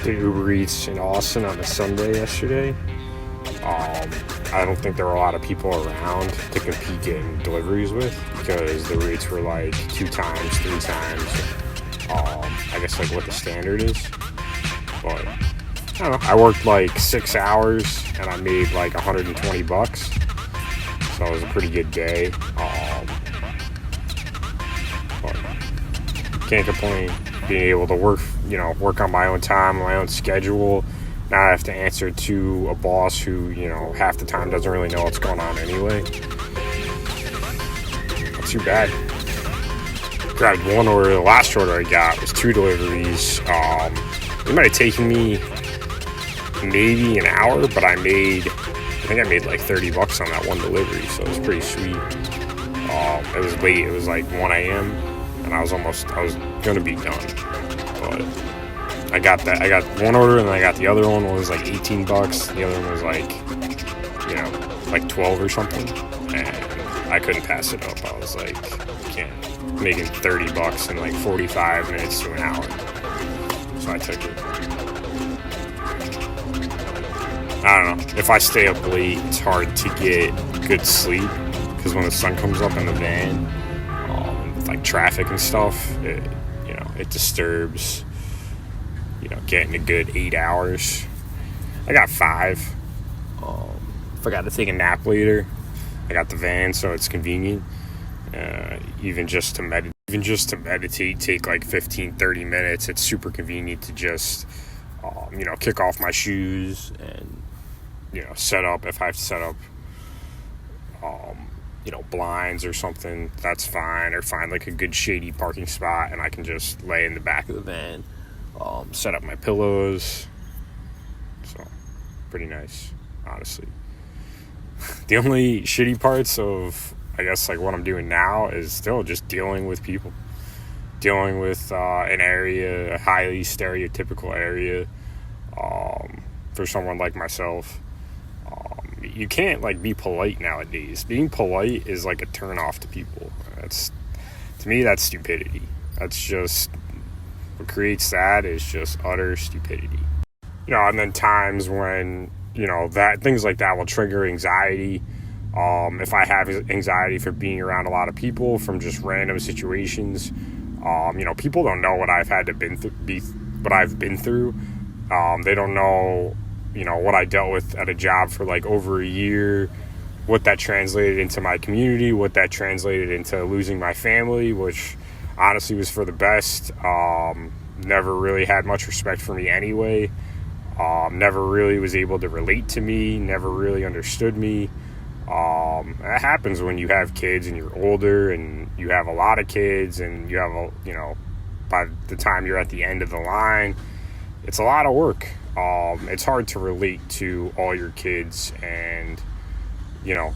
did Uber Eats in Austin on a Sunday yesterday. I don't think there were a lot of people around to compete getting deliveries with because the rates were like 2 times, 3 times. I guess like what the standard is. But I don't know. I worked like 6 hours and I made like $120. So it was a pretty good day. But can't complain. Being able to work on my own time, my own schedule. Now I have to answer to a boss who, half the time doesn't really know what's going on anyway. Not too bad. Grabbed one order. The last order I got was 2 deliveries. It might have taken me maybe an hour, but I think I made like $30 on that one delivery, so it was pretty sweet. It was late. It was like 1 a.m. and I was going to be done. But I got one order and then I got the other one. One was like $18. The other one was like 12 or something. And I couldn't pass it up. I was like, I can't. Making $30 in like 45 minutes to an hour. So I took it. I don't know. If I stay up late, it's hard to get good sleep because when the sun comes up in the van, with like traffic and stuff, it disturbs. Getting a good 8 hours. I got 5. If I got to take a nap later, I got the van, so it's convenient. Even just to meditate, take like 15-30 minutes. It's super convenient to just kick off my shoes and set up. If I have to set up blinds or something, that's fine. Or find like a good shady parking spot and I can just lay in the back of the van, set up my pillows. So pretty nice, honestly. The only shitty parts of, I guess, like what I'm doing now is still just dealing with people, dealing with an area, a highly stereotypical area. For someone like myself, you can't like be polite nowadays. Being polite is like a turn off to people. To me, that's stupidity. That's just what creates that is just utter stupidity. And then times when that things like that will trigger anxiety. If I have anxiety for being around a lot of people, from just random situations, people don't know what I've had to what I've been through. They don't know, what I dealt with at a job for like over a year, what that translated into my community, what that translated into losing my family, which honestly was for the best. Never really had much respect for me anyway. Never really was able to relate to me, never really understood me. That happens when you have kids and you're older and you have a lot of kids and you have by the time you're at the end of the line, it's a lot of work. It's hard to relate to all your kids and,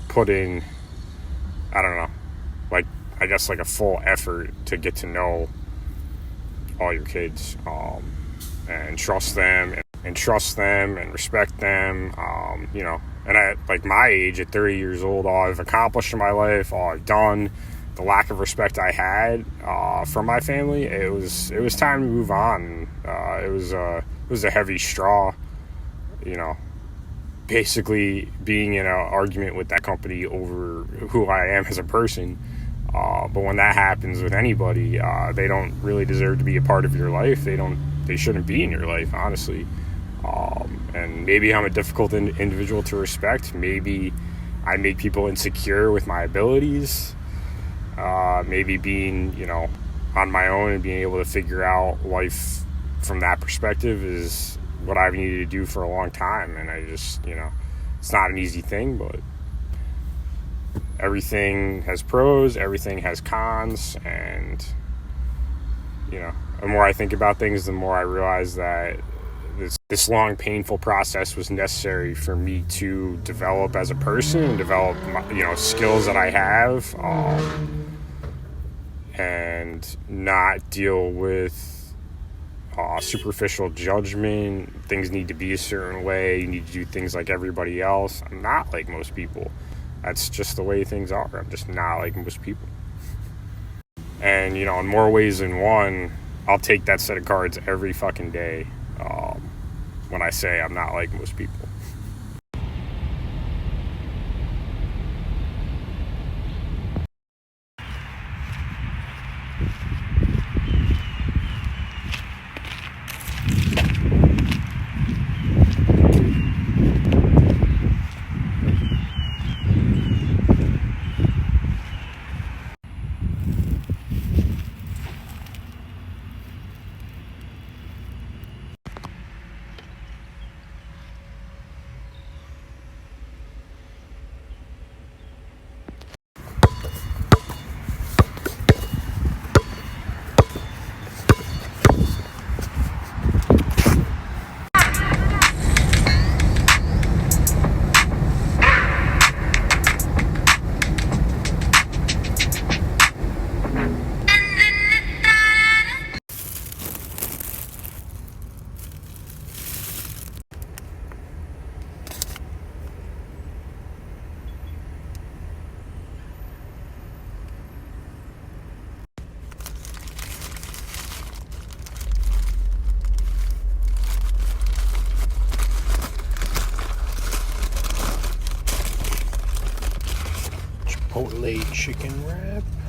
put in, I don't know, like, I guess like a full effort to get to know all your kids, and trust them and respect them, and at like my age, at 30 years old, all I've accomplished in my life, all I've done, the lack of respect I had from my family, it was time to move on. It was a heavy straw, basically being in an argument with that company over who I am as a person. But when that happens with anybody, they don't really deserve to be a part of your life. They shouldn't be in your life, honestly. And maybe I'm a difficult individual to respect. Maybe I make people insecure with my abilities. Maybe being, on my own and being able to figure out life from that perspective is what I've needed to do for a long time. And I just, it's not an easy thing, but everything has pros, everything has cons, and, the more I think about things, the more I realize that this long, painful process was necessary for me to develop as a person and develop, skills that I have, and not deal with superficial judgment. Things need to be a certain way. You need to do things like everybody else. I'm not like most people. That's just the way things are. I'm just not like most people. And, in more ways than one, I'll take that set of cards every fucking day. when I say I'm not like most people. Chipotle chicken wrap.